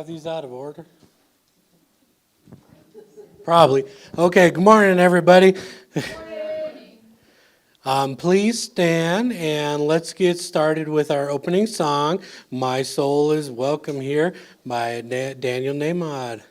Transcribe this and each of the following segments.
have these out of order? Probably. Okay, good morning, everybody. Please stand and let's get started with our opening song, My Soul is Welcome Here, by Daniel Nahmad.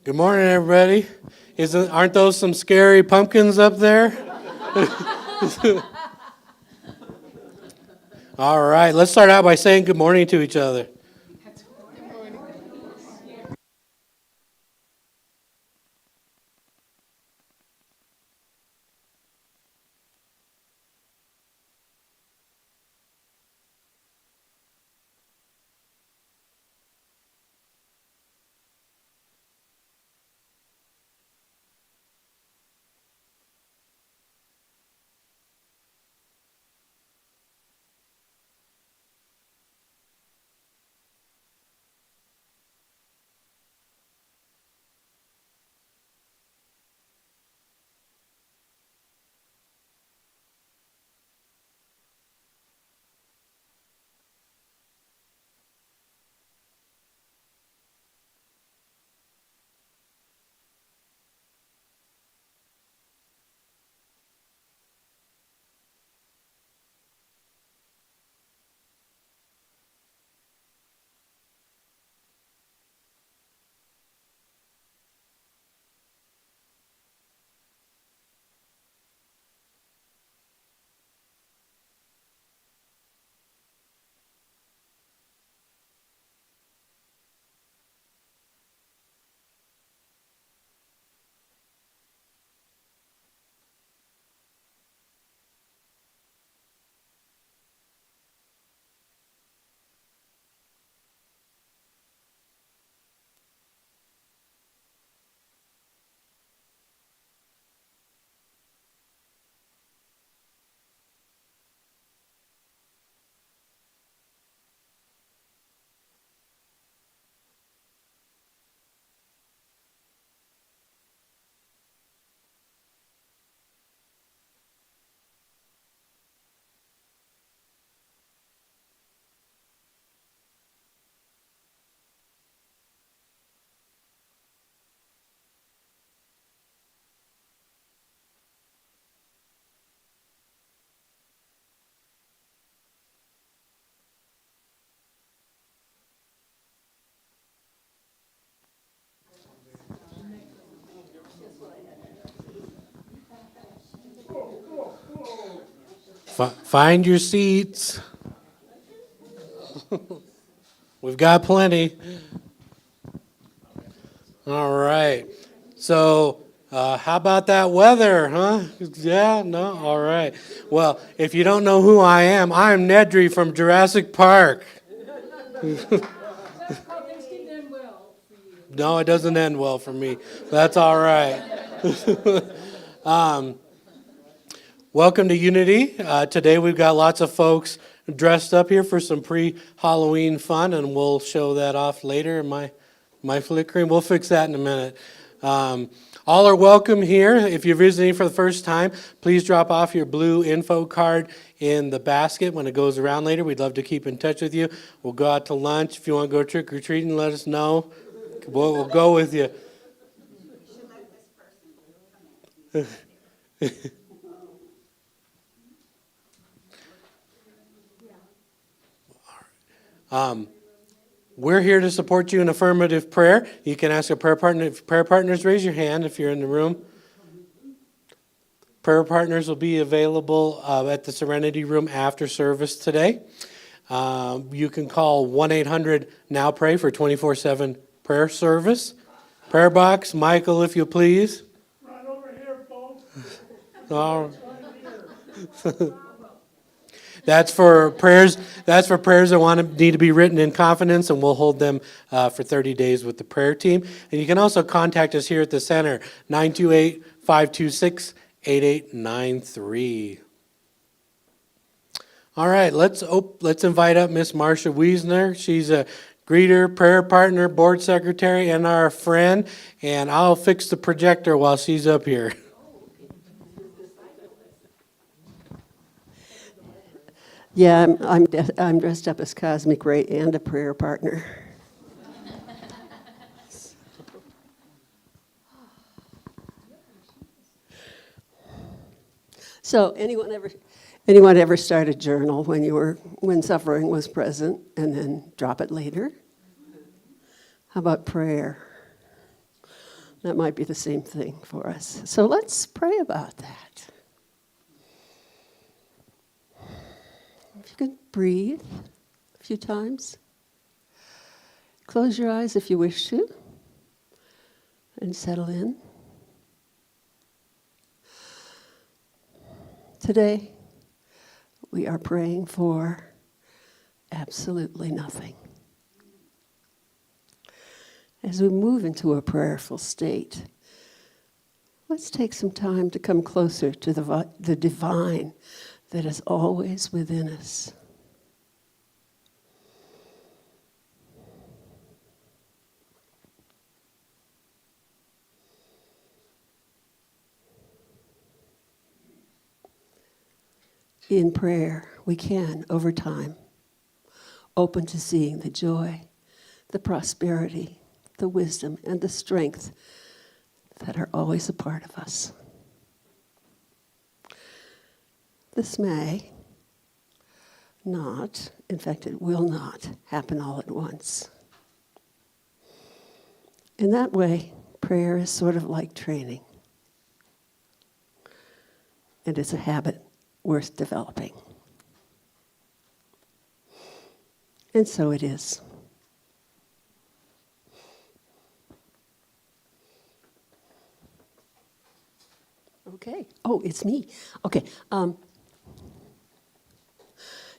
Good morning, everybody. Aren't those some scary pumpkins up there? All right, let's start out by saying good morning to each other. Find your seats. We've got plenty. All right. So, how about that weather, huh? Yeah, no? All right. Well, if you don't know who I am Nedry from Jurassic Park. No, it doesn't end well for me. That's all right. Welcome to Unity. Today we've got lots of folks dressed up here for some pre-Halloween fun, and we'll show that off later in my flickering. We'll fix that in a minute. All are welcome here. If you're visiting for the first time, please drop off your blue info card in the basket when it goes around later. We'd love to keep in touch with you. We'll go out to lunch. If you want to go trick-or-treating, let us know. We'll go with you. We're here to support you in affirmative prayer. You can ask a prayer partner. If prayer partners, raise your hand if you're in the room. Prayer partners will be available at the Serenity Room after service today. You can call 1-800-NOW-PRAY for 24/7 prayer service. Prayer box, Michael, if you please. Right over here, folks. All right. That's for prayers that need to be written in confidence, and we'll hold them for 30 days with the prayer team. And you can also contact us here at the center, 928-526-8893. All right, let's invite up Miss Marcia Wiesner. She's a greeter, prayer partner, board secretary, and our friend. And I'll fix the projector while she's up here. Yeah, I'm dressed up as Cosmic Ray and a prayer partner. So anyone ever start a journal when suffering was present and then drop it later? How about prayer? That might be the same thing for us. So let's pray about that. If you could breathe a few times. Close your eyes if you wish to, and settle in. Today, we are praying for absolutely nothing. As we move into a prayerful state, let's take some time to come closer to the divine that is always within us. In prayer, we can, over time, open to seeing the joy, the prosperity, the wisdom, and the strength that are always a part of us. This may not, in fact, it will not happen all at once. In that way, prayer is sort of like training. And it's a habit worth developing. And so it is. Okay. Oh, it's me. Okay.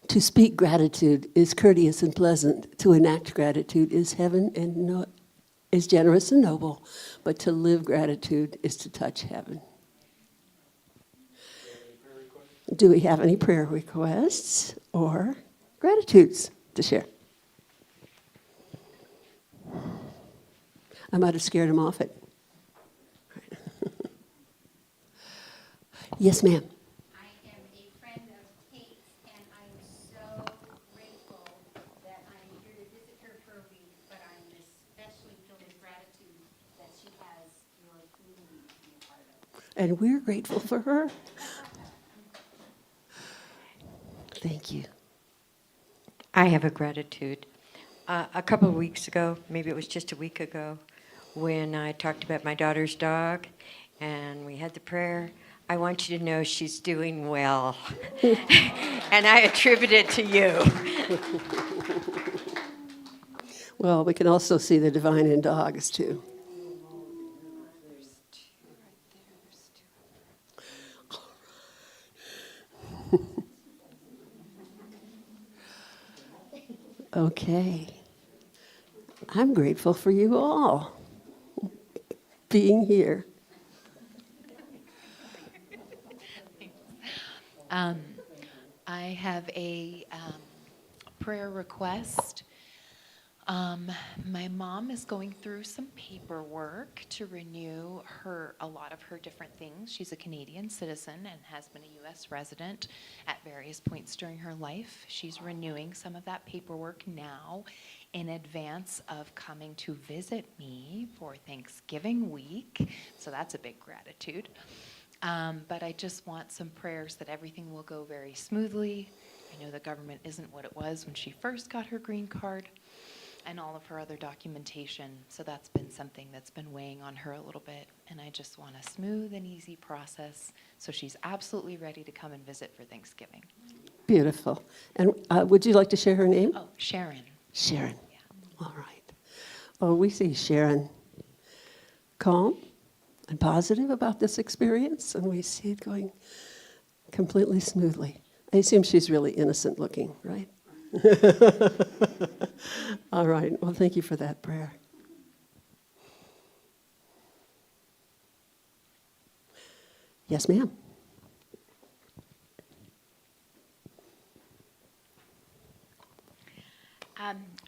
To speak gratitude is courteous and pleasant. To enact gratitude is heaven and is generous and noble. But to live gratitude is to touch heaven. Do we have any prayer requests or gratitudes to share? I might have scared him off it. Yes, ma'am. I am a friend of Kate's, and I'm so grateful that I'm here to visit her for a week, but I'm especially filled with gratitude that she has your community to be a part of. And we're grateful for her. Thank you. I have a gratitude. A couple of weeks ago, maybe it was just a week ago, when I talked about my daughter's dog and we had the prayer, I want you to know she's doing well. And I attribute it to you. Well, we can also see the divine in dogs, too. Okay. I'm grateful for you all being here. I have a prayer request. My mom is going through some paperwork to renew a lot of her different things. She's a Canadian citizen and has been a U.S. resident at various points during her life. She's renewing some of that paperwork now in advance of coming to visit me for Thanksgiving week. So that's a big gratitude. But I just want some prayers that everything will go very smoothly. I know the government isn't what it was when she first got her green card and all of her other documentation. So that's been something that's been weighing on her a little bit. And I just want a smooth and easy process so she's absolutely ready to come and visit for Thanksgiving. Beautiful. And would you like to share her name? Oh, Sharon. Sharon. Yeah. All right. Oh, we see Sharon calm and positive about this experience, and we see it going completely smoothly. I assume she's really innocent looking, right? All right. Well, thank you for that prayer. Yes, ma'am.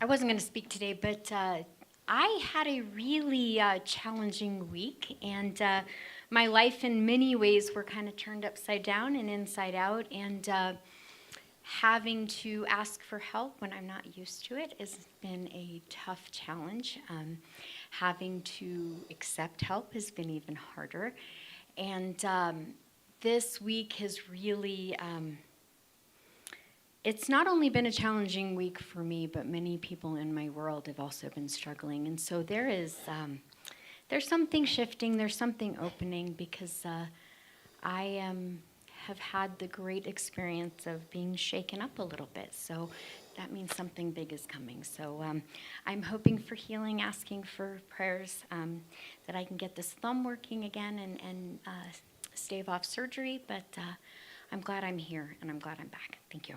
I wasn't going to speak today, but I had a really challenging week, and my life in many ways were kind of turned upside down and inside out, and having to ask for help when I'm not used to it has been a tough challenge. Having to accept help has been even harder, and this week has really it's not only been a challenging week for me, but many people in my world have also been struggling. And so there's something shifting, there's something opening, because I have had the great experience of being shaken up a little bit. So that means something big is coming. So I'm hoping for healing, asking for prayers that I can get this thumb working again and stave off surgery. But I'm glad I'm here, and I'm glad I'm back. Thank you.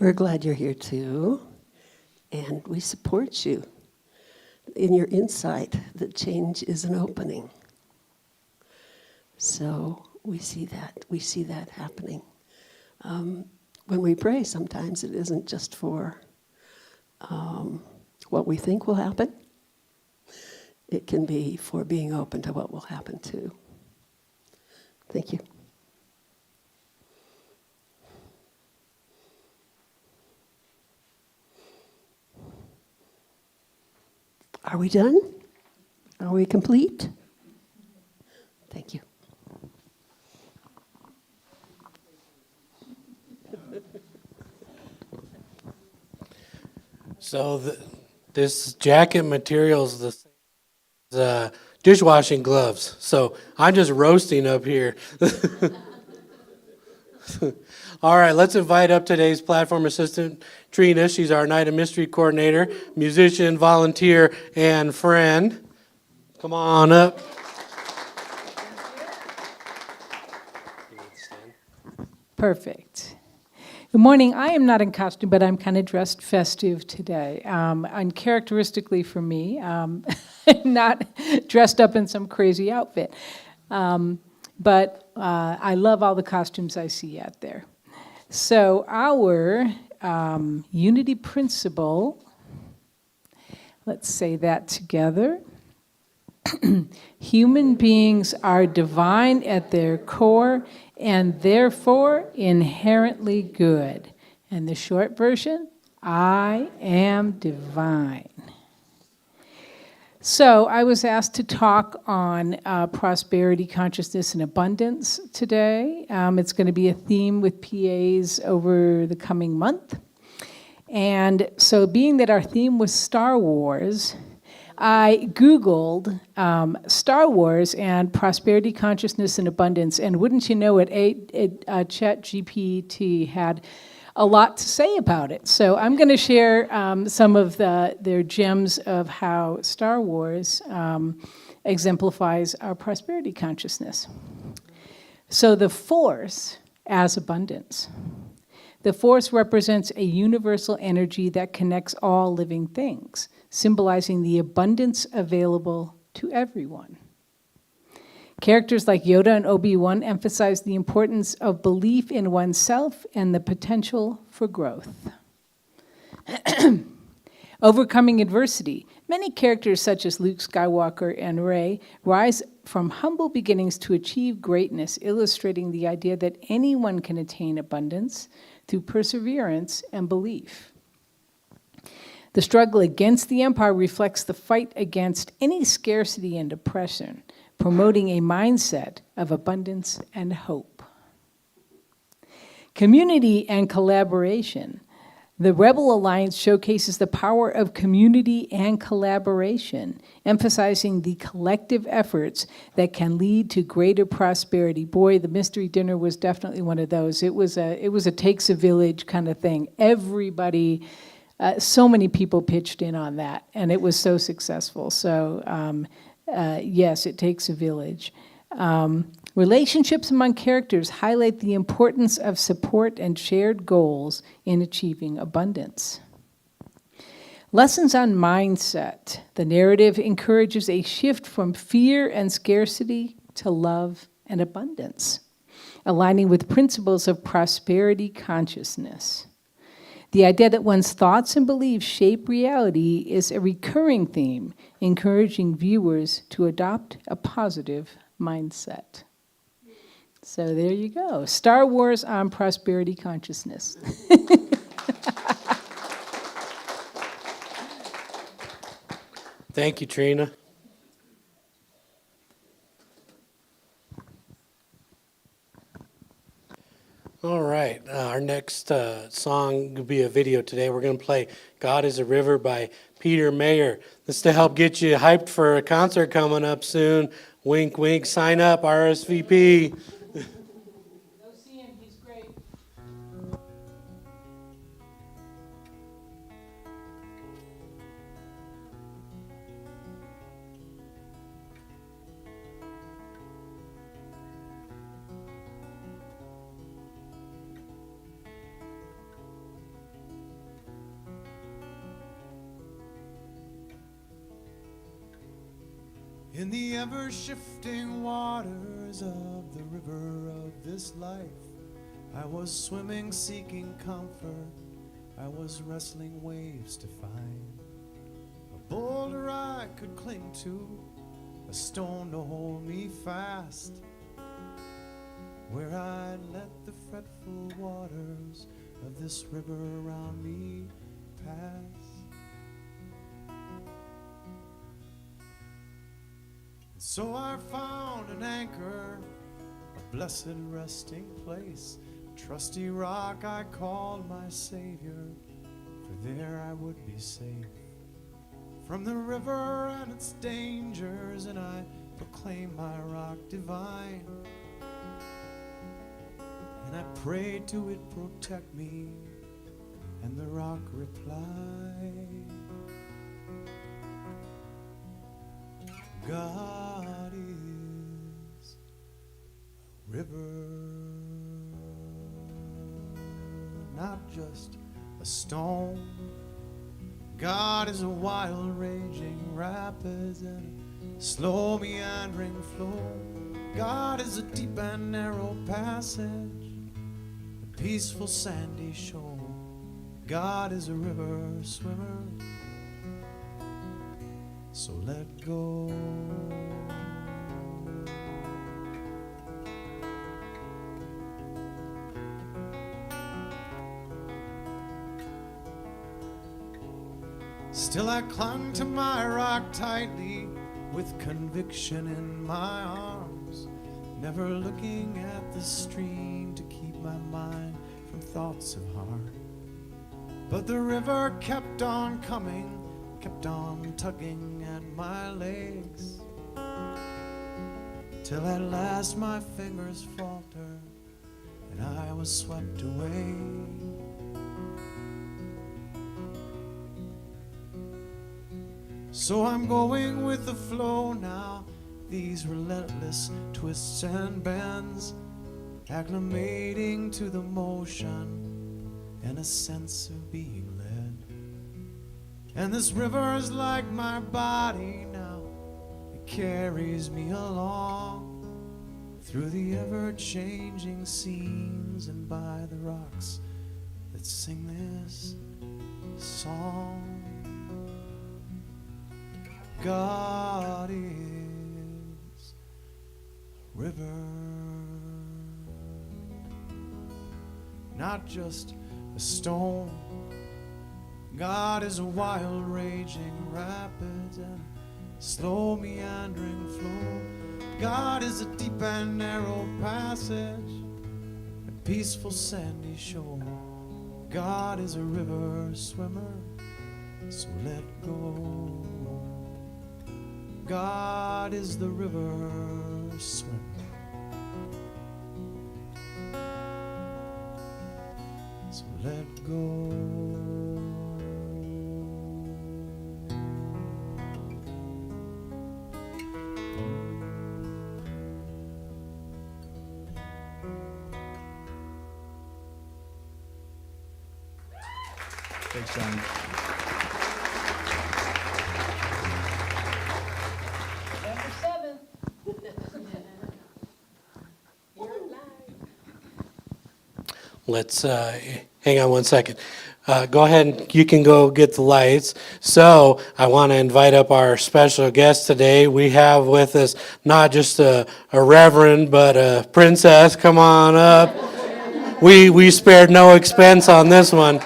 We're glad you're here too, and we support you in your insight that change is an opening. So we see that happening. When we pray, sometimes it isn't just for what we think will happen. It can be for being open to what will happen too. Thank you. Are we done? Are we complete? Thank you. So this jacket material is the dishwashing gloves. So I'm just roasting up here. All right, let's invite up today's platform assistant, Trina. She's our Night of Mystery coordinator, musician, volunteer, and friend. Come on up. Perfect. Good morning. I am not in costume, but I'm kind of dressed festive today. Uncharacteristically for me, not dressed up in some crazy outfit. But I love all the costumes I see out there. So our unity principle, let's say that together. Human beings are divine at their core and therefore inherently good. And the short version, I am divine. So I was asked to talk on prosperity, consciousness, and abundance today. It's going to be a theme with PAs over the coming month. And so being that our theme was Star Wars, I Googled Star Wars and prosperity, consciousness, and abundance, and wouldn't you know it, ChatGPT had a lot to say about it. So I'm going to share some of their gems of how Star Wars exemplifies our prosperity consciousness. So the Force as abundance. The Force represents a universal energy that connects all living things, symbolizing the abundance available to everyone. Characters like Yoda and Obi-Wan emphasize the importance of belief in oneself and the potential for growth. Overcoming adversity. Many characters such as Luke Skywalker and Rey rise from humble beginnings to achieve greatness, illustrating the idea that anyone can attain abundance through perseverance and belief. The struggle against the empire reflects the fight against any scarcity and oppression, promoting a mindset of abundance and hope. Community and collaboration. The Rebel Alliance showcases the power of community and collaboration, emphasizing the collective efforts that can lead to greater prosperity. Boy, the mystery dinner was definitely one of those. It was a takes a village kind of thing. Everybody, so many people pitched in on that, and it was so successful. So yes, it takes a village. Relationships among characters highlight the importance of support and shared goals in achieving abundance. Lessons on mindset. The narrative encourages a shift from fear and scarcity to love and abundance, aligning with principles of prosperity consciousness. The idea that one's thoughts and beliefs shape reality is a recurring theme, encouraging viewers to adopt a positive mindset. So there you go. Star Wars on prosperity consciousness. Thank you, Trina. All right, our next song will be a video today. We're going to play God is a River by Peter Mayer. This is to help get you hyped for a concert coming up soon. Wink, wink, sign up, RSVP. Go see him, he's great. In the ever-shifting waters of the river of this life, I was swimming, seeking comfort. I was wrestling waves to find a boulder I could cling to, a stone to hold me fast, where I'd let the fretful waters of this river around me pass. So I found an anchor, a blessed resting place, a trusty rock I called my Savior, for there I would be safe from the river and its dangers, and I proclaim my rock divine, and I prayed to it protect me, and the rock replied, God is a river, not just a stone. God is a wild raging rapids and a slow meandering flow. God is a deep and narrow passage, a peaceful sandy shore. God is a river swimmer, so let go. Still I clung to my rock tightly, with conviction in my arms, never looking at the stream to keep my mind from thoughts of harm. But the river kept on coming, kept on tugging at my legs, till at last my fingers faltered and I was swept away. So I'm going with the flow now, these relentless twists and bends, acclimating to the motion and a sense of being led. And this river is like my body now, it carries me along through the ever-changing scenes and by the rocks that sing this song. God is a river, not just a stone. God is a wild raging rapids and slow meandering flow. God is a deep and narrow passage, a peaceful sandy shore. God is a river swimmer, so let go. God is the river swimmer. So let go. Thanks, John. Let's hang on one second. Go ahead and you can go get the lights. So I want to invite up our special guest today. We have with us not just a reverend, but a princess. Come on up. We spared no expense on this one.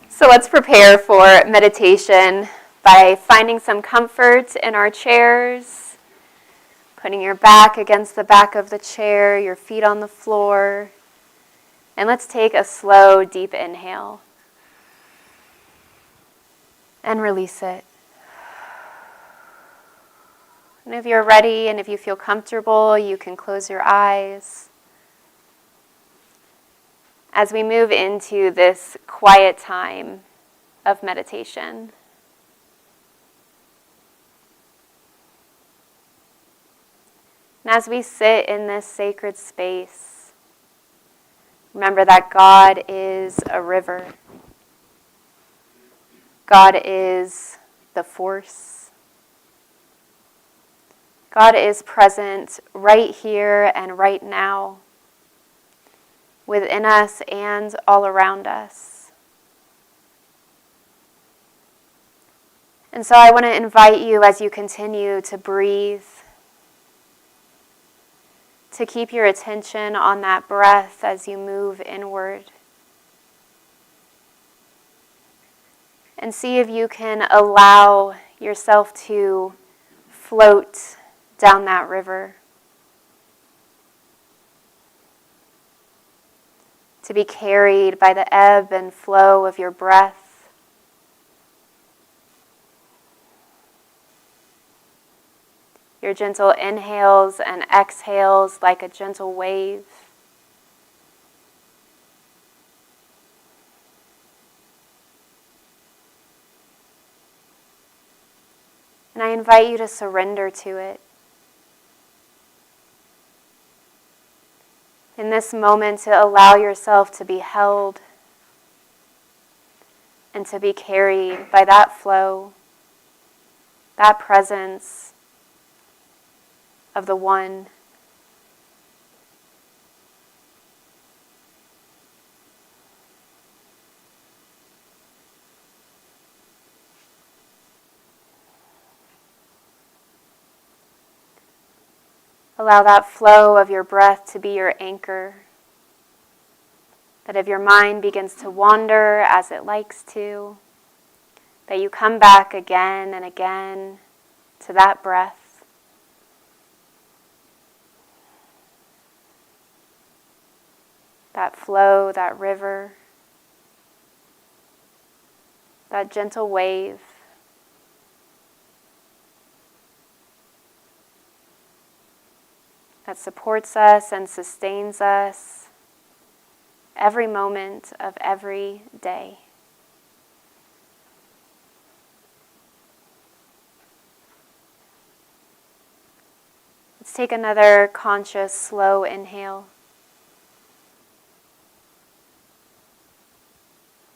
So let's prepare for meditation by finding some comfort in our chairs, putting your back against the back of the chair, your feet on the floor, and let's take a slow, deep inhale and release it. And if you're ready and if you feel comfortable, you can close your eyes. As we move into this quiet time of meditation. And as we sit in this sacred space, remember that God is a river. God is the force. God is present right here and right now, within us and all around us. And so I want to invite you as you continue to breathe, to keep your attention on that breath as you move inward. And see if you can allow yourself to float down that river. To be carried by the ebb and flow of your breath. Your gentle inhales and exhales like a gentle wave. And I invite you to surrender to it. In this moment, to allow yourself to be held and to be carried by that flow, that presence of the One. Allow that flow of your breath to be your anchor. That if your mind begins to wander as it likes to, that you come back again and again to that breath. That flow, that river. that gentle wave. That supports us and sustains us every moment of every day. Let's take another conscious, slow inhale.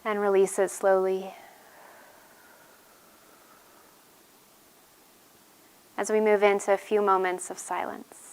And release it slowly. As we move into a few moments of silence.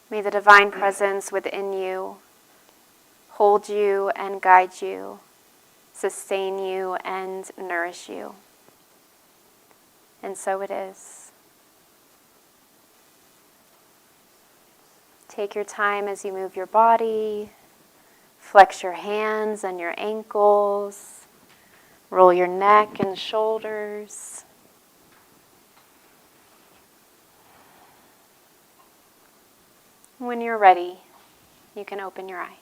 May the divine presence within you hold you and guide you, sustain you and nourish you. And so it is. Take your time as you move your body, flex your hands and your ankles, roll your neck and shoulders. When you're ready, you can open your eyes.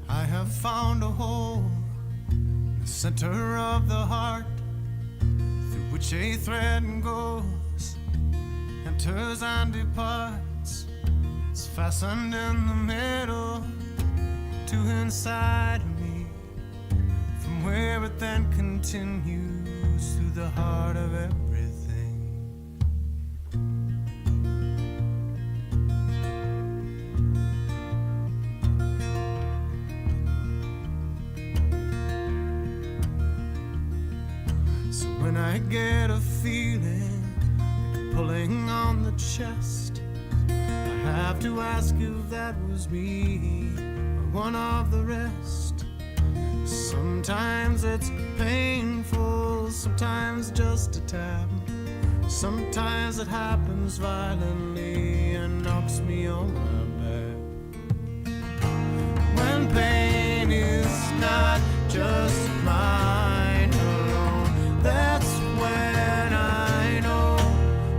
I have found a hole in the center of the heart, through which a thread goes, enters and departs. It's fastened in the middle to inside of me, from where it then continues through the heart of everything. So when I get a feeling like pulling on the chest, I have to ask if that was me or one of the rest. Sometimes it's painful, sometimes just a tap. Sometimes it happens violently and knocks me on my back. When pain is not just mine alone, that's when I know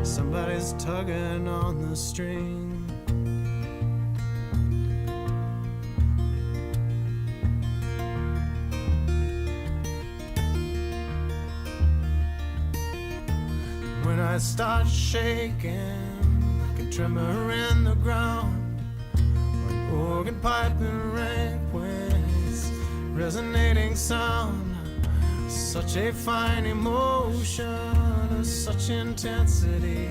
somebody's tugging on the string. When I start shaking like a tremor in the ground, or an organ piping red when it's resonating sound, such a fine emotion of such intensity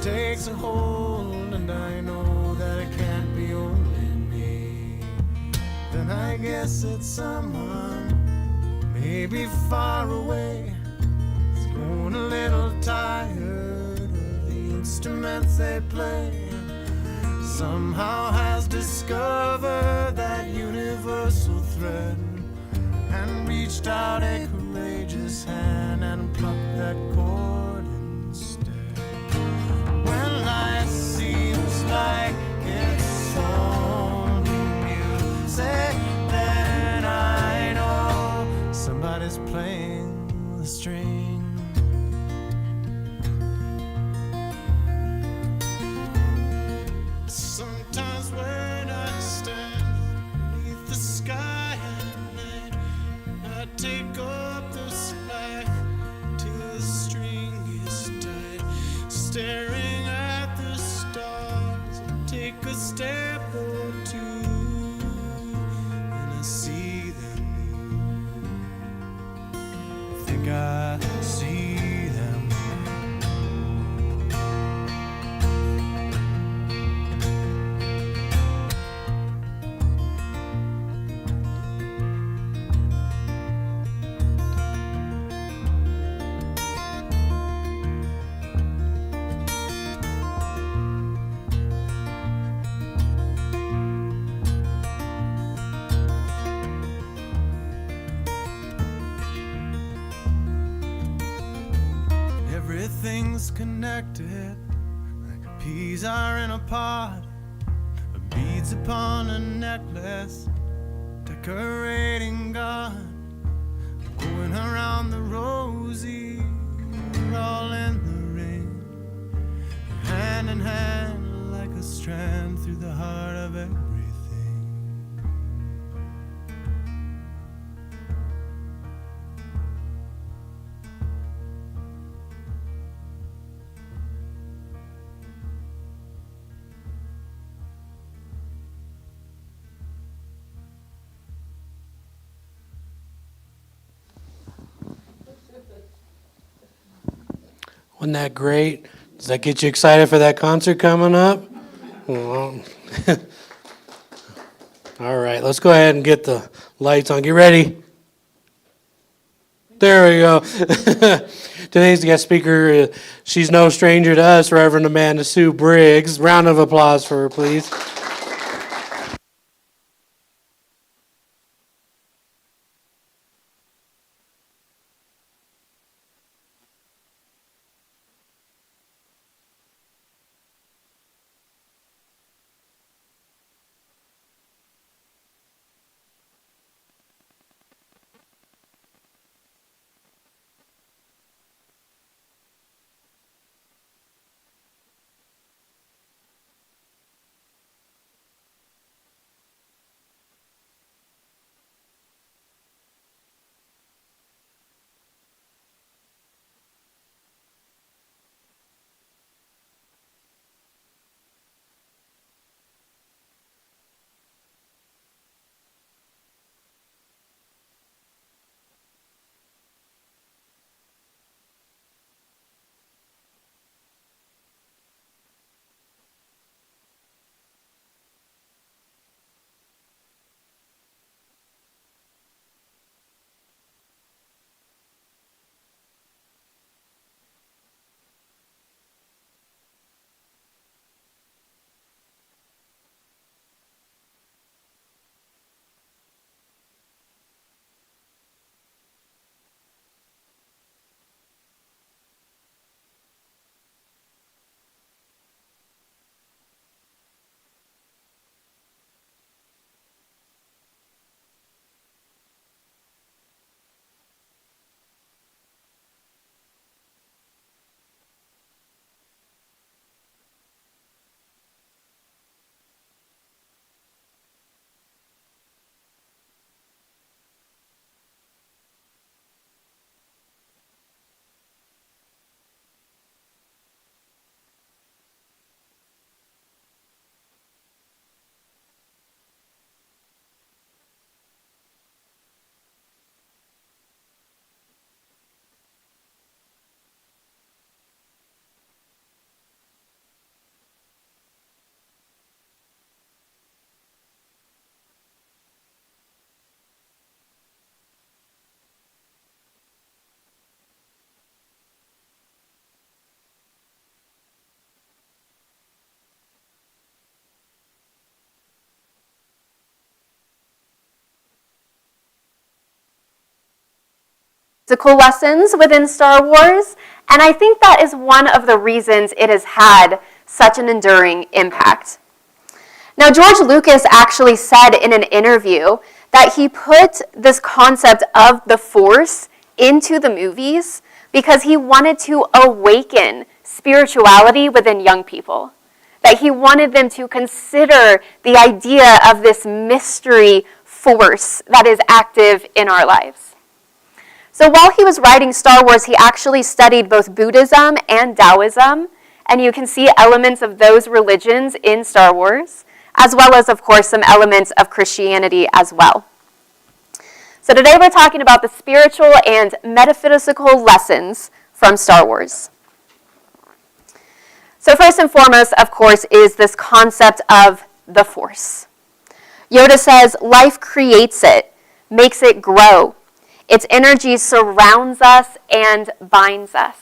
takes a hold, and I know that it can't be only me. Then I guess it's someone maybe far away, grown a little tired of the instruments they play, somehow has discovered that universal thread and reached out a courageous hand and plucked playing the string. Sometimes when I stand beneath the sky at night, I take up the slack till the string is tight. Staring at the stars, I take a step or two, and I see them move. I think I see them. Everything's connected, like peas are in a pod, or beads upon a necklace, decorating God, going around the rosy, we're all in the ring, hand in hand like a strand through the heart of everything. Wasn't that great? Does that get you excited for that concert coming up? Well, all right, let's go ahead and get the lights on. Get ready. There we go. Today's guest speaker, she's no stranger to us, Reverend Amanda Sue Briggs. Round of applause for her, please. Physical lessons within Star Wars, and I think that is one of the reasons it has had such an enduring impact. Now, George Lucas actually said in an interview that he put this concept of the Force into the movies because he wanted to awaken spirituality within young people. That he wanted them to consider the idea of this mystery force that is active in our lives. So while he was writing Star Wars, he actually studied both Buddhism and Taoism, and you can see elements of those religions in Star Wars, as well as, of course, some elements of Christianity as well. So today we're talking about the spiritual and metaphysical lessons from Star Wars. So first and foremost, of course, is this concept of the Force. Yoda says, life creates it, makes it grow. Its energy surrounds us and binds us.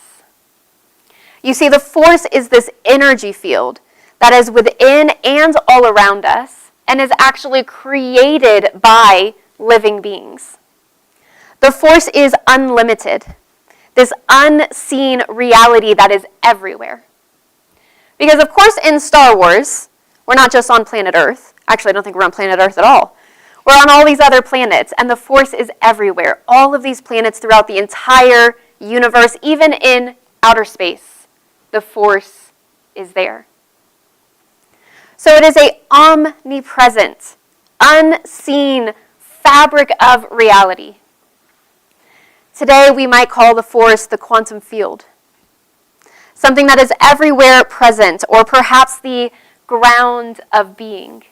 You see, the Force is this energy field that is within and all around us and is actually created by living beings. The Force is unlimited, this unseen reality that is everywhere. Because, of course, in Star Wars, we're not just on planet Earth. Actually, I don't think we're on planet Earth at all. We're on all these other planets, and the Force is everywhere. All of these planets throughout the entire universe, even in outer space, the Force is there. So it is an omnipresent, unseen fabric of reality. Today, we might call the Force the quantum field. Something that is everywhere present, or perhaps the ground of being.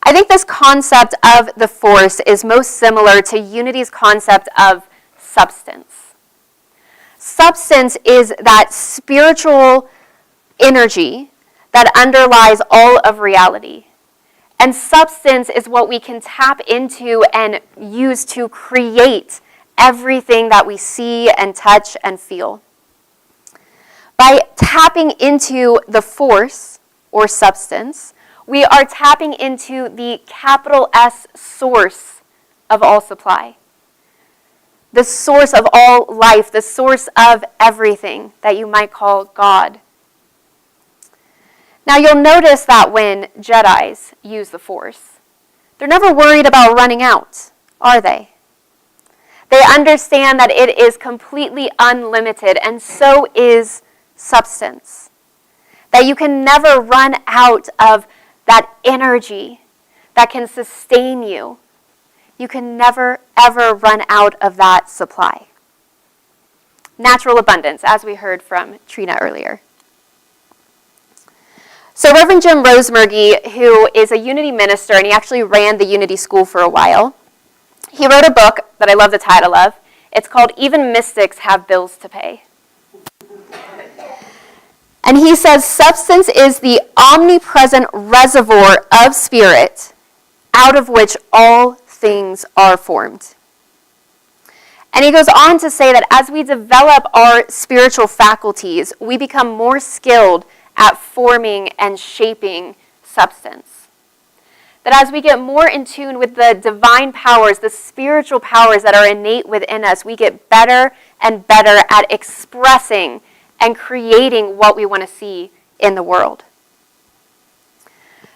I think this concept of the Force is most similar to Unity's concept of substance. Substance is that spiritual energy that underlies all of reality. And substance is what we can tap into and use to create everything that we see and touch and feel. By tapping into the Force, or substance, we are tapping into the capital S source of all supply. The source of all life, the source of everything that you might call God. Now you'll notice that when Jedis use the Force, they're never worried about running out, are they? They understand that it is completely unlimited, and so is substance. That you can never run out of that energy that can sustain you. You can never, ever run out of that supply. Natural abundance, as we heard from Trina earlier. So Reverend Jim Rosemergy, who is a Unity minister, and he actually ran the Unity School for a while, he wrote a book that I love the title of. It's called Even Mystics Have Bills to Pay. And he says, substance is the omnipresent reservoir of spirit out of which all things are formed. And he goes on to say that as we develop our spiritual faculties, we become more skilled at forming and shaping substance. That as we get more in tune with the divine powers, the spiritual powers that are innate within us, we get better and better at expressing and creating what we want to see in the world.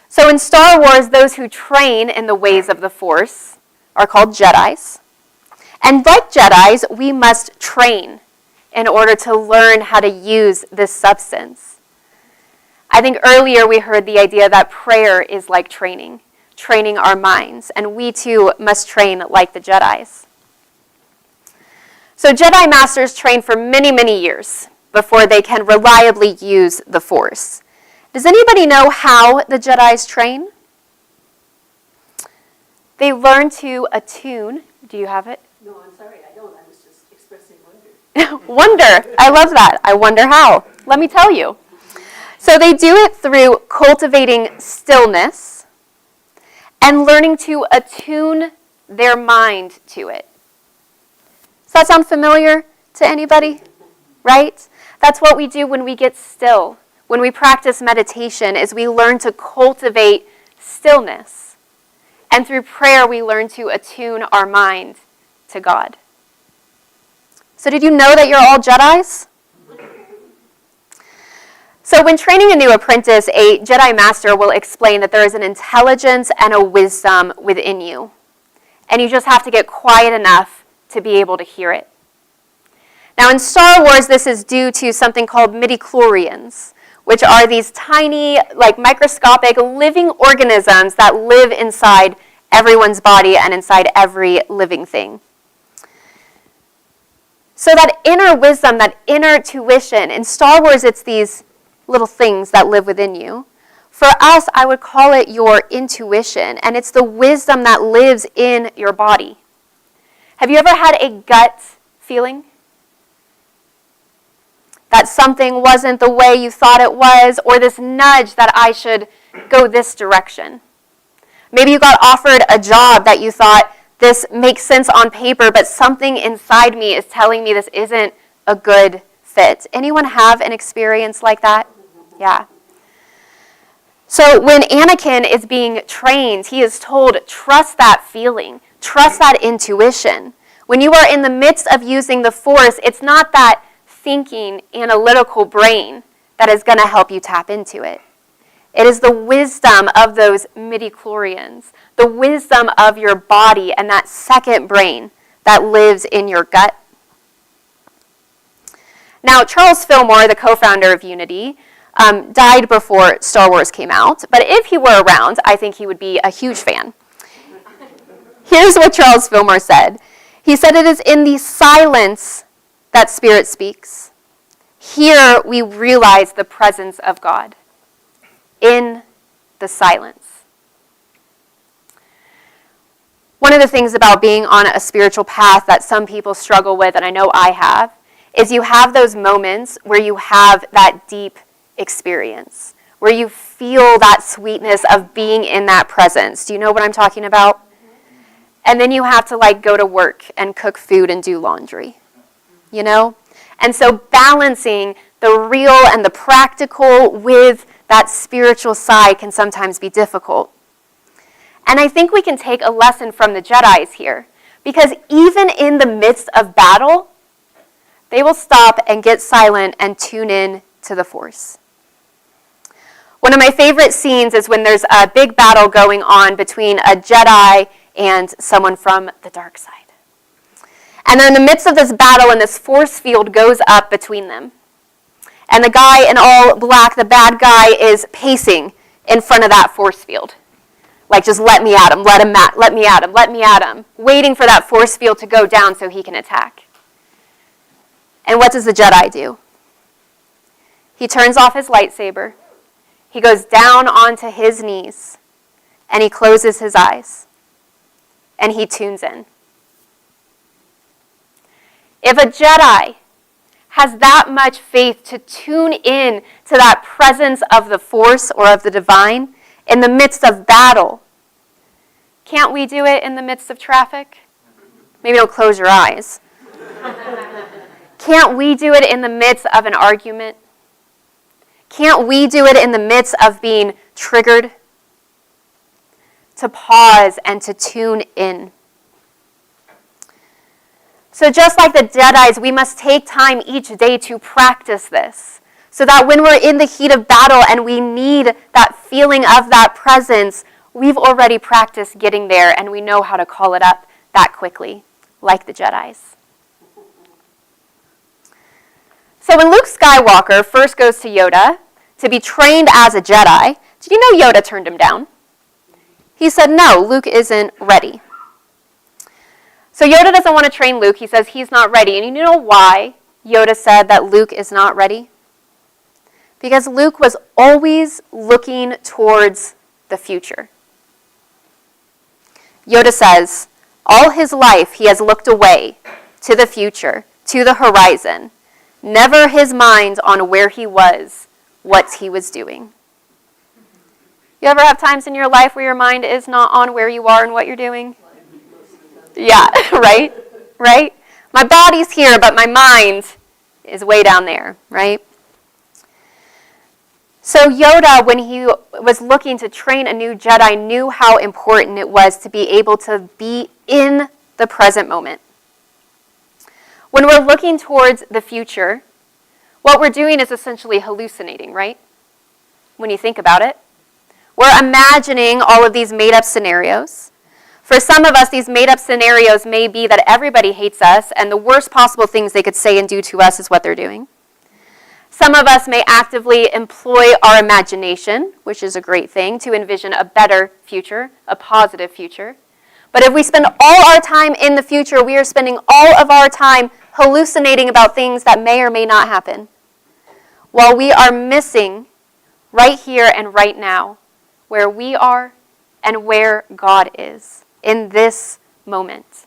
So in Star Wars, those who train in the ways of the Force are called Jedis. And like Jedis, we must train in order to learn how to use this substance. I think earlier we heard the idea that prayer is like training our minds, and we too must train like the Jedis. So Jedi Masters train for many, many years before they can reliably use the Force. Does anybody know how the Jedis train? They learn to attune. Do you have it? No, I'm sorry, I don't. I was just expressing wonder. Wonder. I love that. I wonder how. Let me tell you. So they do it through cultivating stillness and learning to attune their mind to it. Does that sound familiar to anybody? Right? That's what we do when we get still. When we practice meditation, is we learn to cultivate stillness. And through prayer, we learn to attune our mind to God. So did you know that you're all Jedis? So when training a new apprentice, a Jedi Master will explain that there is an intelligence and a wisdom within you. And you just have to get quiet enough to be able to hear it. Now in Star Wars, this is due to something called midichlorians, which are these tiny, like microscopic living organisms that live inside everyone's body and inside every living thing. So that inner wisdom, that inner tuition, in Star Wars it's these little things that live within you. For us, I would call it your intuition, and it's the wisdom that lives in your body. Have you ever had a gut feeling? That something wasn't the way you thought it was, or this nudge that I should go this direction. Maybe you got offered a job that you thought, this makes sense on paper, but something inside me is telling me this isn't a good fit. Anyone have an experience like that? Yeah. So when Anakin is being trained, he is told, trust that feeling, trust that intuition. When you are in the midst of using the Force, it's not that thinking, analytical brain that is going to help you tap into it. It is the wisdom of those midichlorians, the wisdom of your body and that second brain that lives in your gut. Now, Charles Fillmore, the co-founder of Unity, died before Star Wars came out, but if he were around, I think he would be a huge fan. Here's what Charles Fillmore said. He said, "It is in the silence that Spirit speaks. Here we realize the presence of God. In the silence." One of the things about being on a spiritual path that some people struggle with, and I know I have, is you have those moments where you have that deep experience, where you feel that sweetness of being in that presence. Do you know what I'm talking about? And then you have to go to work and cook food and do laundry, you know? And so balancing the real and the practical with that spiritual side can sometimes be difficult. And I think we can take a lesson from the Jedis here, because even in the midst of battle, they will stop and get silent and tune in to the Force. One of my favorite scenes is when there's a big battle going on between a Jedi and someone from the dark side. And they're in the midst of this battle, and this force field goes up between them. And the guy in all black, the bad guy, is pacing in front of that force field. Just let me at him, let me at him, let me at him, waiting for that force field to go down so he can attack. And what does the Jedi do? He turns off his lightsaber. He goes down onto his knees, and he closes his eyes, and he tunes in. If a Jedi has that much faith to tune in to that presence of the Force or of the divine in the midst of battle, can't we do it in the midst of traffic? Maybe don't close your eyes. Can't we do it in the midst of an argument? Can't we do it in the midst of being triggered? To pause and to tune in. So just like the Jedis, we must take time each day to practice this, so that when we're in the heat of battle and we need that feeling of that presence, we've already practiced getting there and we know how to call it up that quickly, like the Jedis. So when Luke Skywalker first goes to Yoda to be trained as a Jedi, did you know Yoda turned him down? He said, no, Luke isn't ready. So Yoda doesn't want to train Luke. He says he's not ready. And you know why Yoda said that Luke is not ready? Because Luke was always looking towards the future. Yoda says, all his life he has looked away to the future, to the horizon, never his mind on where he was, what he was doing. You ever have times in your life where your mind is not on where you are and what you're doing? Yeah, right? Right? My body's here, but my mind is way down there, right? So Yoda, when he was looking to train a new Jedi, knew how important it was to be able to be in the present moment. When we're looking towards the future, what we're doing is essentially hallucinating, right? When you think about it. We're imagining all of these made-up scenarios. For For some of us, these made-up scenarios may be that everybody hates us, and the worst possible things they could say and do to us is what they're doing. Some of us may actively employ our imagination, which is a great thing, to envision a better future, a positive future. But if we spend all our time in the future, we are spending all of our time hallucinating about things that may or may not happen, while we are missing right here and right now where we are and where God is in this moment.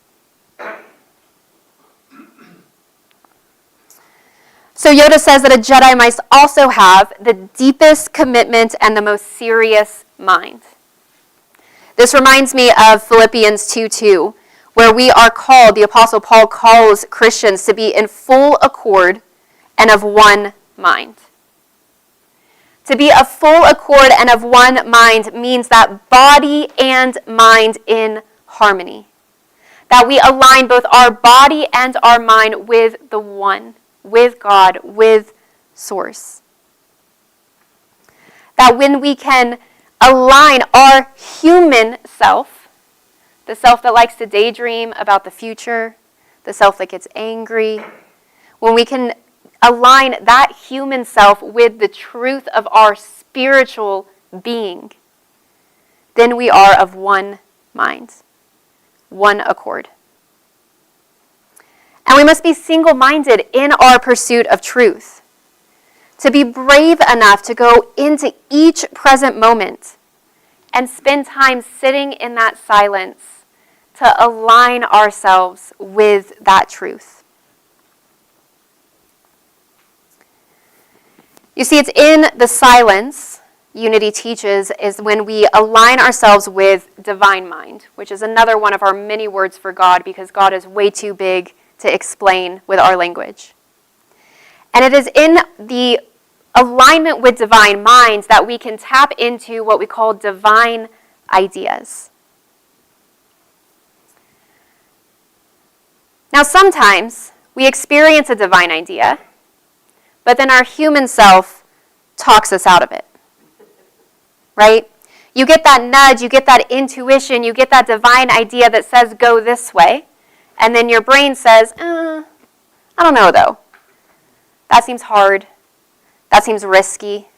So Yoda says that a Jedi must also have the deepest commitment and the most serious mind. This reminds me of Philippians 2:2, where we are called, the Apostle Paul calls Christians to be in full accord and of one mind. To be of full accord and of one mind means that body and mind in harmony. That we align both our body and our mind with the one, with God, with Source. That when we can align our human self, the self that likes to daydream about the future, the self that gets angry, when we can align that human self with the truth of our spiritual being, then we are of one mind, one accord. And we must be single-minded in our pursuit of truth, to be brave enough to go into each present moment and spend time sitting in that silence to align ourselves with that truth. You see, it's in the silence, Unity teaches, is when we align ourselves with divine mind, which is another one of our many words for God, because God is way too big to explain with our language. And it is in the alignment with divine minds that we can tap into what we call divine ideas. Now, sometimes we experience a divine idea, but then our human self talks us out of it, right? You get that nudge, you get that intuition, you get that divine idea that says go this way, and then your brain says, I don't know though. That seems hard. That seems risky.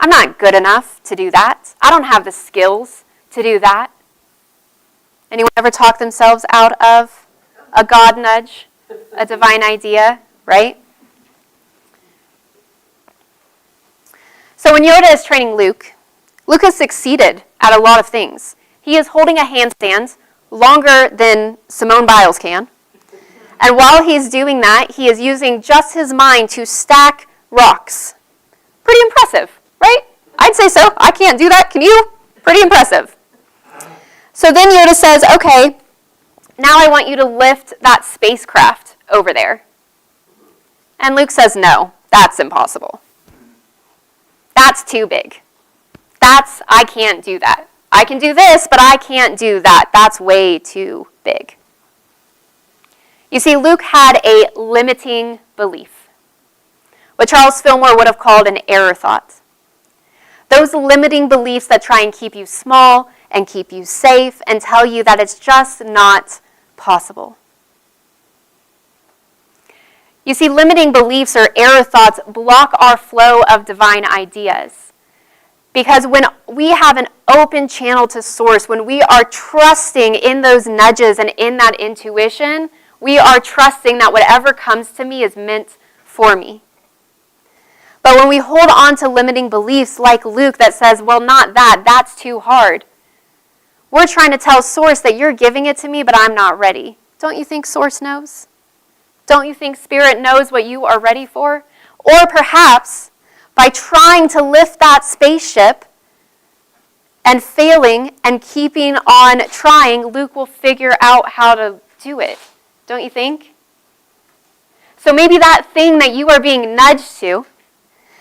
I'm not good enough to do that. I don't have the skills to do that. Anyone ever talk themselves out of a God nudge, a divine idea, right? So when Yoda is training Luke, Luke has succeeded at a lot of things. He is holding a handstand longer than Simone Biles can. And while he's doing that, he is using just his mind to stack rocks. Pretty impressive, right? I'd say so. I can't do that. Can you? Pretty impressive. So then Yoda says, okay, now I want you to lift that spacecraft over there. And Luke says, no, that's impossible. That's too big. I can't do that. I can do this, but I can't do that. That's way too big. You see, Luke had a limiting belief, what Charles Fillmore would have called an error thought. Those limiting beliefs that try and keep you small and keep you safe and tell you that it's just not possible. You see, limiting beliefs or error thoughts block our flow of divine ideas. Because when we have an open channel to Source, when we are trusting in those nudges and in that intuition, we are trusting that whatever comes to me is meant for me. But when we hold on to limiting beliefs like Luke that says, well, not that, that's too hard, we're trying to tell Source that you're giving it to me, but I'm not ready. Don't you think Source knows? Don't you think Spirit knows what you are ready for? Or perhaps by trying to lift that spaceship and failing and keeping on trying, Luke will figure out how to do it. Don't you think? So maybe that thing that you are being nudged to,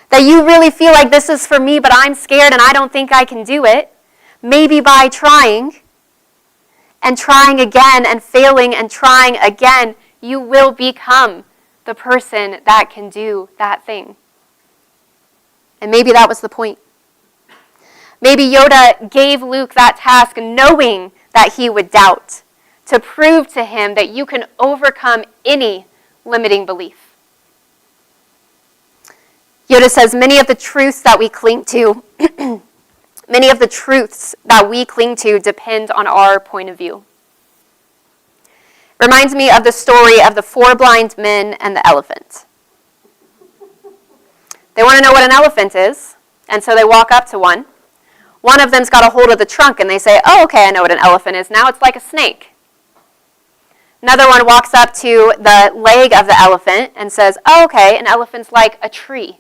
that you really feel like this is for me, but I'm scared and I don't think I can do it, maybe by trying and trying again and failing and trying again, you will become the person that can do that thing. And maybe that was the point. Maybe Yoda gave Luke that task knowing that he would doubt, to prove to him that you can overcome any limiting belief. Yoda says, many of the truths that we cling to depend on our point of view. Reminds me of the story of the 4 blind men and the elephant. They want to know what an elephant is, and so they walk up to one. One of them's got a hold of the trunk, and they say, oh, okay, I know what an elephant is now. It's like a snake. Another one walks up to the leg of the elephant and says, oh, okay, an elephant's like a tree.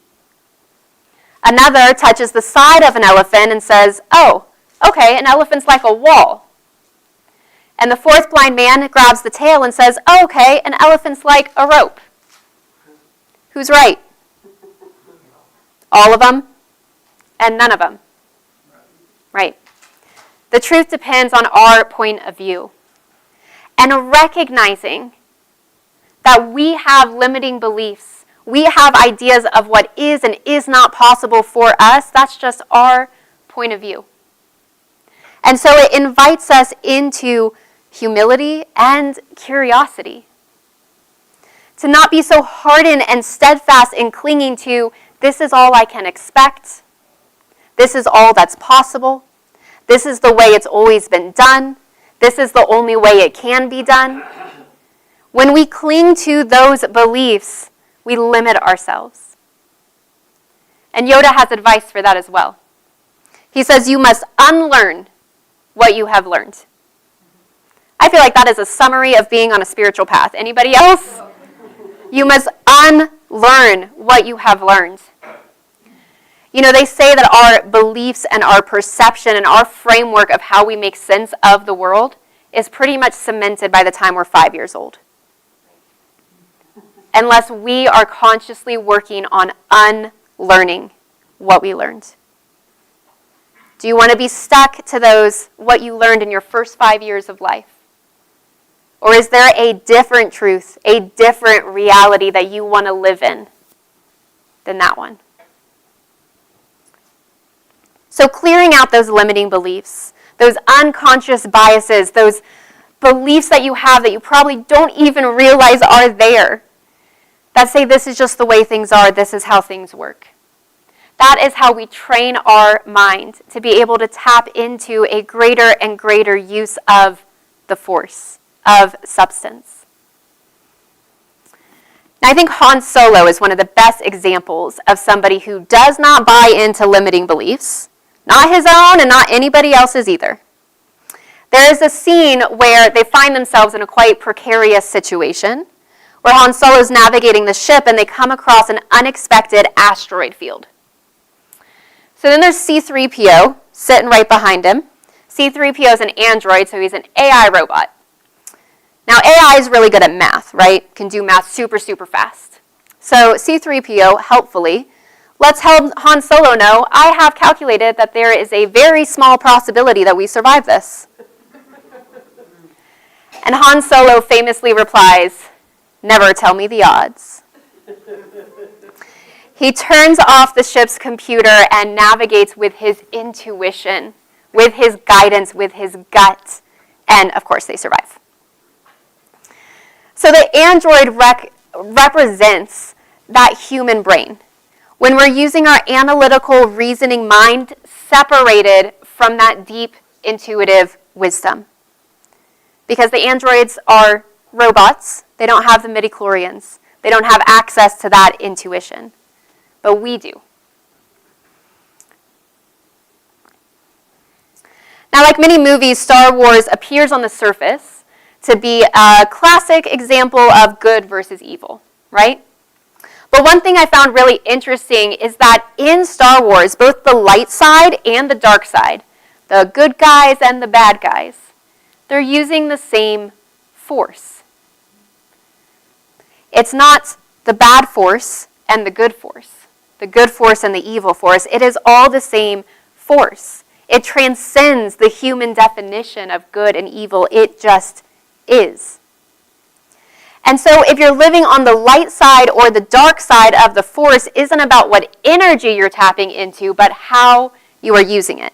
Another touches the side of an elephant and says, oh, okay, an elephant's like a wall. And the 4th blind man grabs the tail and says, oh, okay, an elephant's like a rope. Who's right? All of them and none of them. Right. The truth depends on our point of view. And recognizing that we have limiting beliefs, we have ideas of what is and is not possible for us, that's just our point of view. And so it invites us into humility and curiosity. To not be so hardened and steadfast in clinging to, this is all I can expect. This is all that's possible. This is the way it's always been done. This is the only way it can be done. When we cling to those beliefs, we limit ourselves. And Yoda has advice for that as well. He says, you must unlearn what you have learned. I feel like that is a summary of being on a spiritual path. Anybody else? You must unlearn what you have learned. You know, they say that our beliefs and our perception and our framework of how we make sense of the world is pretty much cemented by the time we're 5 years old. Unless we are consciously working on unlearning what we learned. Do you want to be stuck to what you learned in your first 5 years of life? Or is there a different truth, a different reality that you want to live in than that one? So clearing out those limiting beliefs, those unconscious biases, those beliefs that you have that you probably don't even realize are there, that say this is just the way things are, this is how things work. That is how we train our mind to be able to tap into a greater and greater use of the force, of substance. Now, I think Han Solo is one of the best examples of somebody who does not buy into limiting beliefs, not his own and not anybody else's either. There is a scene where they find themselves in a quite precarious situation, where Han Solo is navigating the ship and they come across an unexpected asteroid field. So then there's C-3PO sitting right behind him. C-3PO is an android, so he's an AI robot. Now, AI is really good at math, right? Can do math super, super fast. So C-3PO, helpfully, lets Han Solo know, I have calculated that there is a very small possibility that we survive this. And Han Solo famously replies, never tell me the odds. He turns off the ship's computer and navigates with his intuition, with his guidance, with his gut, and of course they survive. So the android represents that human brain. When we're using our analytical, reasoning mind separated from that deep, intuitive wisdom. Because the androids are robots. They don't have the midichlorians. They don't have access to that intuition. But we do. Now, like many movies, Star Wars appears on the surface to be a classic example of good versus evil, right? But one thing I found really interesting is that in Star Wars, both the light side and the dark side, the good guys and the bad guys, they're using the same force. It's not the bad force and the good force and the evil force. It is all the same force. It transcends the human definition of good and evil. It just is. And so if you're living on the light side or the dark side of the force, isn't about what energy you're tapping into, but how you are using it.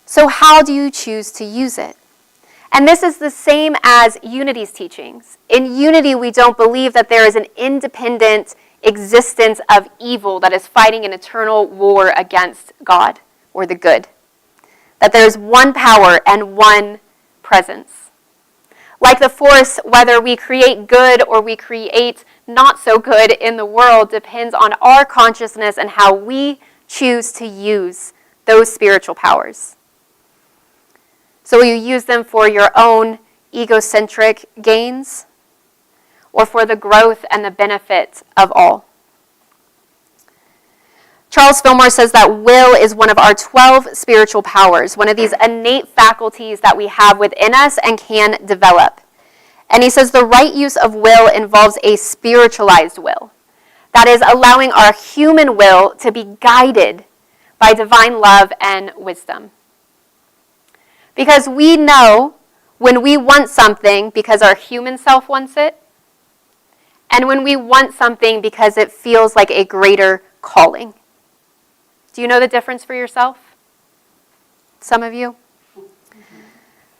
So how do you choose to use it? And this is the same as Unity's teachings. In Unity, we don't believe that there is an independent existence of evil that is fighting an eternal war against God or the good. That there is one power and one presence. Like the force, whether we create good or we create not so good in the world depends on our consciousness and how we choose to use those spiritual powers. So will you use them for your own egocentric gains or for the growth and the benefit of all? Charles Fillmore says that will is one of our 12 spiritual powers, one of these innate faculties that we have within us and can develop. And he says the right use of will involves a spiritualized will. That is, allowing our human will to be guided by divine love and wisdom. Because we know when we want something because our human self wants it, and when we want something because it feels like a greater calling. Do you know the difference for yourself? Some of you?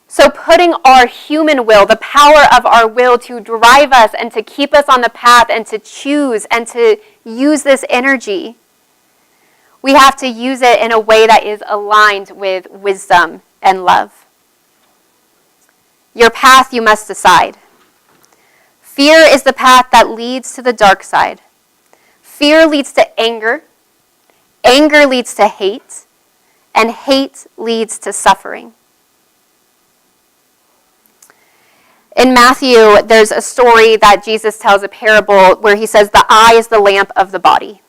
So putting our human will, the power of our will to drive us and to keep us on the path and to choose and to use this energy, we have to use it in a way that is aligned with wisdom and love. Your path you must decide. Fear is the path that leads to the dark side. Fear leads to anger. Anger leads to hate. And hate leads to suffering. In Matthew, there's a story that Jesus tells, a parable, where he says the eye is the lamp of the body.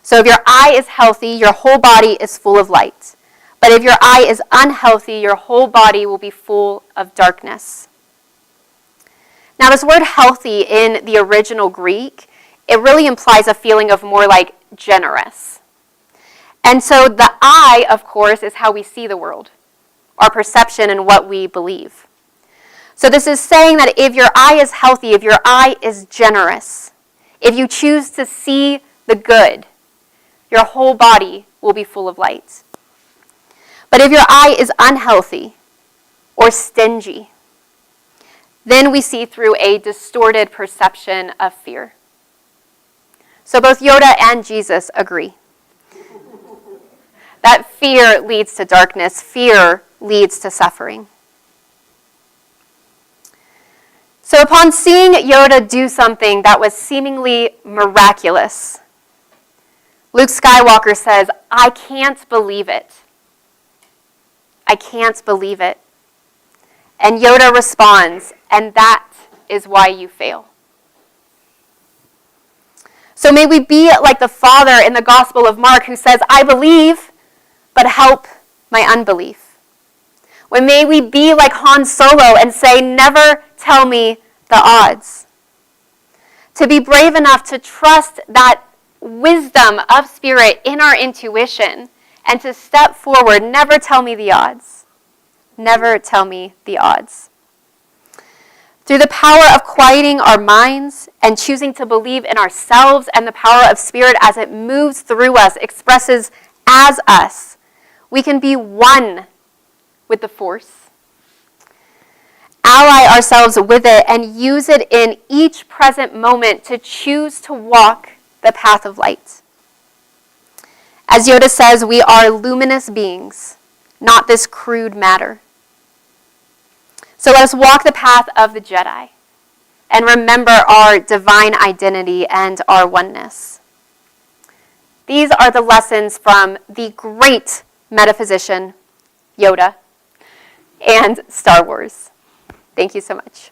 So if your eye is healthy, your whole body is full of light. But if your eye is unhealthy, your whole body will be full of darkness. Now, this word healthy in the original Greek, it really implies a feeling of more like generous. And so the eye, of course, is how we see the world, our perception and what we believe. So this is saying that if your eye is healthy, if your eye is generous, if you choose to see the good, your whole body will be full of light. But if your eye is unhealthy or stingy, then we see through a distorted perception of fear. So both Yoda and Jesus agree that fear leads to darkness, fear leads to suffering. So upon seeing Yoda do something that was seemingly miraculous, Luke Skywalker says, "I can't believe it. I can't believe it." And Yoda responds, "And that is why you fail." So may we be like the Father in the Gospel of Mark who says, "I believe, but help my unbelief." When may we be like Han Solo and say, "Never tell me the odds." To be brave enough to trust that wisdom of spirit in our intuition and to step forward, never tell me the odds. Never tell me the odds. Through the power of quieting our minds and choosing to believe in ourselves and the power of spirit as it moves through us, expresses as us, we can be one with the force, ally ourselves with it, and use it in each present moment to choose to walk the path of light. As Yoda says, we are luminous beings, not this crude matter. So let us walk the path of the Jedi and remember our divine identity and our oneness. These are the lessons from the great metaphysician, Yoda, and Star Wars. Thank you so much.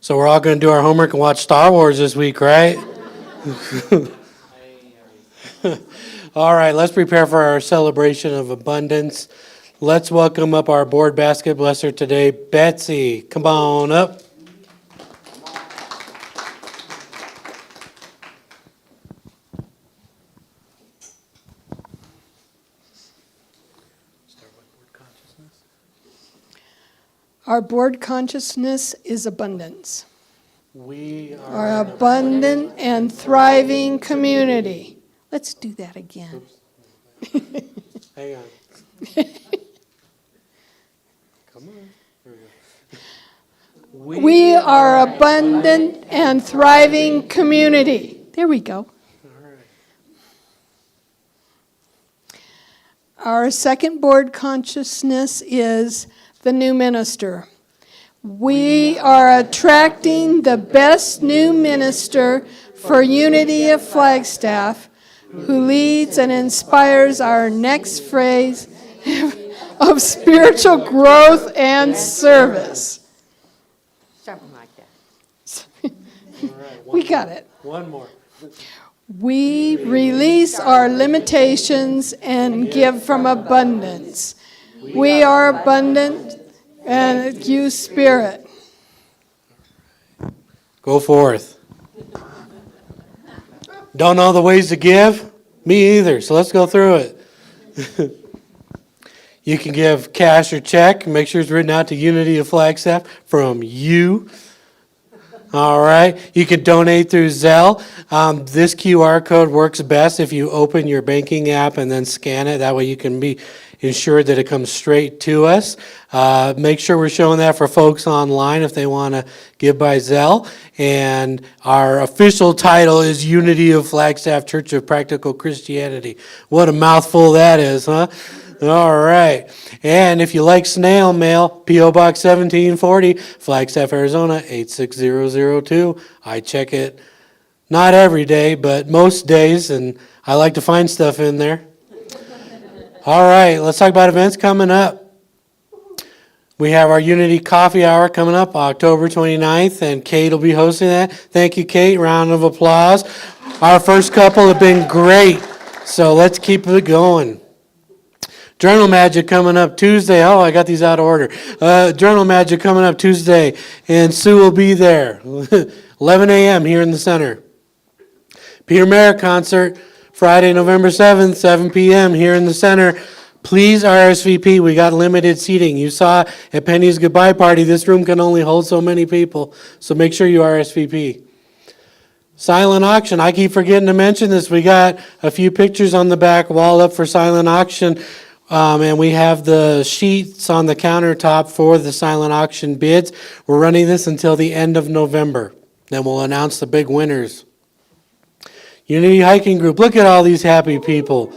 So we're all going to do our homework and watch Star Wars this week, right? All right, let's prepare for our celebration of abundance. Let's welcome up our board basket blesser today, Betsy. Come on up. Our board consciousness is abundance. We Our abundant and thriving community. Let's do that again. Hang on. Come on. There we go. We are abundant and thriving community. There we go. All right. Our second board consciousness is the new minister. We are attracting the best new minister for Unity of Flagstaff, who leads and inspires our next phase of spiritual growth and service. Something like that. All right. We got it. One more. We release our limitations and give from abundance. We are abundant and you spirit. Go forth. Don't know the ways to give? Me either, so let's go through it. You can give cash or check. Make sure it's written out to Unity of Flagstaff from you. All right. You can donate through Zelle. This QR code works best if you open your banking app and then scan it. That way you can be ensured that it comes straight to us. Make sure we're showing that for folks online if they want to give by Zelle. And our official title is Unity of Flagstaff Church of Practical Christianity. What a mouthful that is, huh? All right. And if you like snail mail, P.O. Box 1740, Flagstaff, Arizona, 86002. I check it not every day, but most days, and I like to find stuff in there. All right, let's talk about events coming up. We have our Unity Coffee Hour coming up October 29th, and Kate will be hosting that. Thank you, Kate. Round of applause. Our first couple have been great, so let's keep it going. Journal Magic coming up Tuesday. Oh, I got these out of order. Journal Magic coming up Tuesday, and Sue will be there. 11 a.m. here in the center. Peter Merrick concert Friday, November 7th, 7 p.m. here in the center. Please RSVP. We got limited seating. You saw at Penny's goodbye party, this room can only hold so many people, so make sure you RSVP. Silent auction. I keep forgetting to mention this. We got a few pictures on the back wall up for silent auction. And we have the sheets on the countertop for the silent auction bids. We're running this until the end of November. Then we'll announce the big winners. Unity Hiking Group. Look at all these happy people.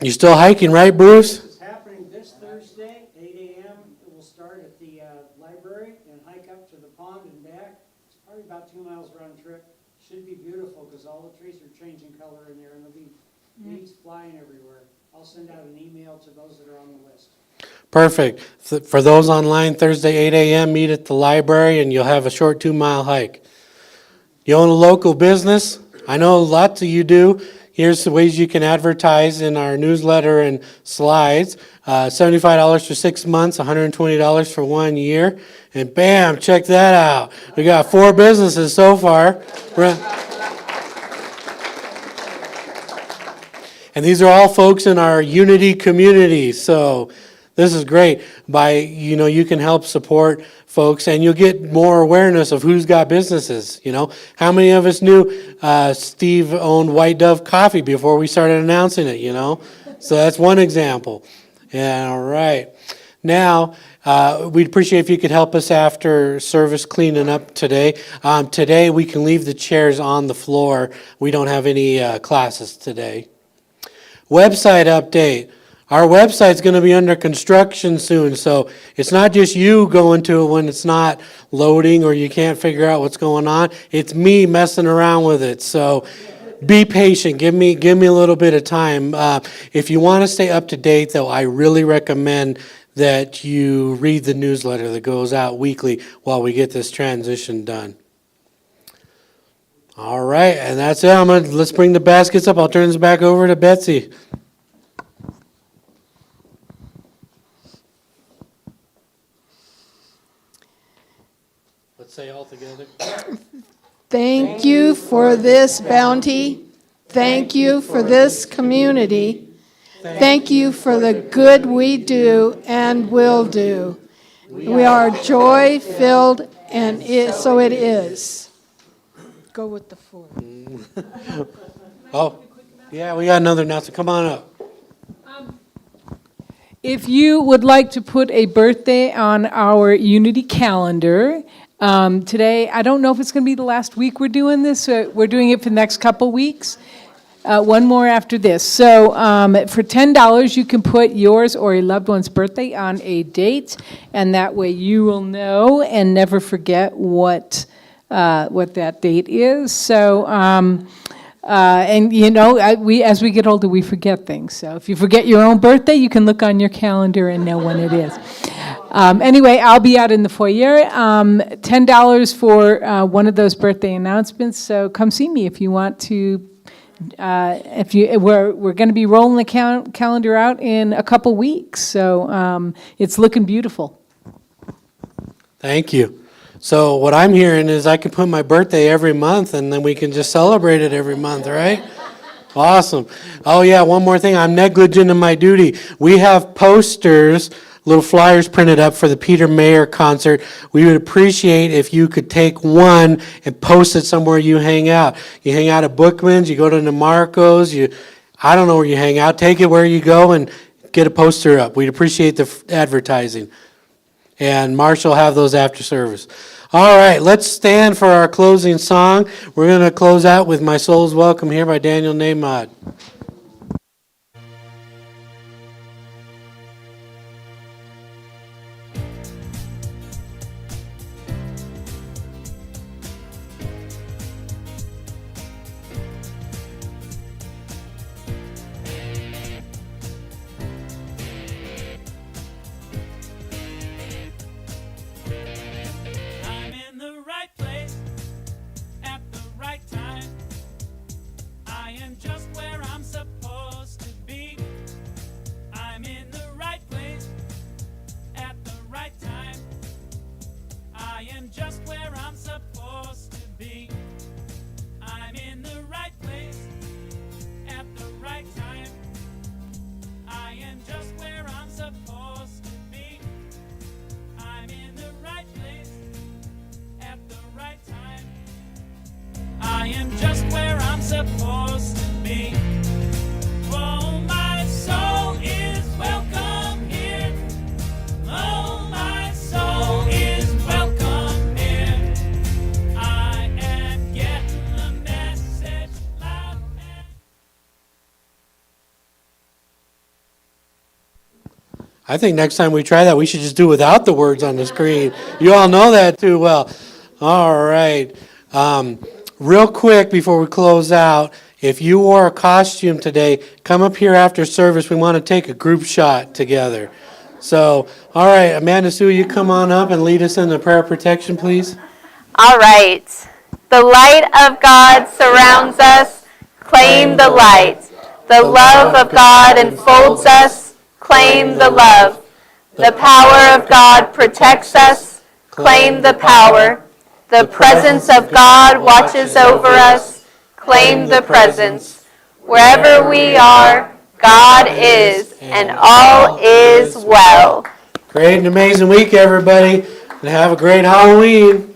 You still hiking, right, Bruce? It's happening this Thursday, 8 a.m. It will start at the library and hike up to the pond and back. It's probably about 2 miles round trip. Should be beautiful because all the trees are changing color in there and there'll be leaves flying everywhere. I'll send out an email to those that are on the list. Perfect. For those online, Thursday, 8 a.m., meet at the library and you'll have a short 2-mile hike. You own a local business? I know lots of you do. Here's the ways you can advertise in our newsletter and slides. $75 for 6 months, $120 for 1 year. And bam, check that out. We got 4 businesses so far. And these are all folks in our Unity community. So this is great. You can help support folks and you'll get more awareness of who's got businesses, How many of us knew Steve owned White Dove Coffee before we started announcing it, So that's one example. Yeah, all right. Now, we'd appreciate if you could help us after service cleaning up today. Today, we can leave the chairs on the floor. We don't have any classes today. Website update. Our website's going to be under construction soon, so it's not just you going to it when it's not loading or you can't figure out what's going on. It's me messing around with it. So be patient. Give me a little bit of time. If you want to stay up to date, though, I really recommend that you read the newsletter that goes out weekly while we get this transition done. All right, and that's it. Let's bring the baskets up. I'll turn this back over to Betsy. Let's say all together. Thank you for this bounty. Thank you for this community. Thank you for the good we do and will do. We are joy-filled, and so it is. Go with the four. Oh, yeah, we got another announcement. Come on up. If you would like to put a birthday on our Unity calendar, today, I don't know if it's going to be the last week we're doing this. We're doing it for the next couple weeks. One more after this. So for $10, you can put yours or a loved one's birthday on a date, and that way you will know and never forget what that date is. So, and you know, as we get older, we forget things. So if you forget your own birthday, you can look on your calendar and know when it is. Anyway, I'll be out in the foyer. $10 for one of those birthday announcements. So come see me if you want to. We're going to be rolling the calendar out in a couple weeks. So it's looking beautiful. Thank you. So what I'm hearing is I can put my birthday every month, and then we can just celebrate it every month, right? Awesome. Oh, yeah, one more thing. I'm negligent in my duty. We have posters, little flyers printed up for the Peter Mayer concert. We would appreciate if you could take one and post it somewhere you hang out. You hang out at Bookman's, you go to DeMarco's, I don't know where you hang out. Take it where you go and get a poster up. We'd appreciate the advertising. And Marshall will have those after service. All right, let's stand for our closing song. We're going to close out with My Soul's Welcome Here by Daniel Namod. I'm in the right place at the right time. I am just where I'm supposed to be. I'm in the right place at the right time. I am just where I'm supposed to be. I'm in the right place at the right time. I am just where I'm supposed to be. I'm in the right place at the right time. I am just where I'm supposed to be. Oh, my soul is welcome here. Oh, my soul is welcome here. I am getting the message loud and I think next time we try that, we should just do without the words on the screen. You all know that too well. All right. Real quick before we close out, if you wore a costume today, come up here after service. We want to take a group shot together. So, all right, Amanda Sue, you come on up and lead us in the prayer of protection, please. All right. The light of God surrounds us. Claim the light. The love of God enfolds us. Claim the love. The power of God protects us. Claim the power. The presence of God watches over us. Claim the presence. Wherever we are, God is, and all is well. Great and amazing week, everybody, and have a great Halloween.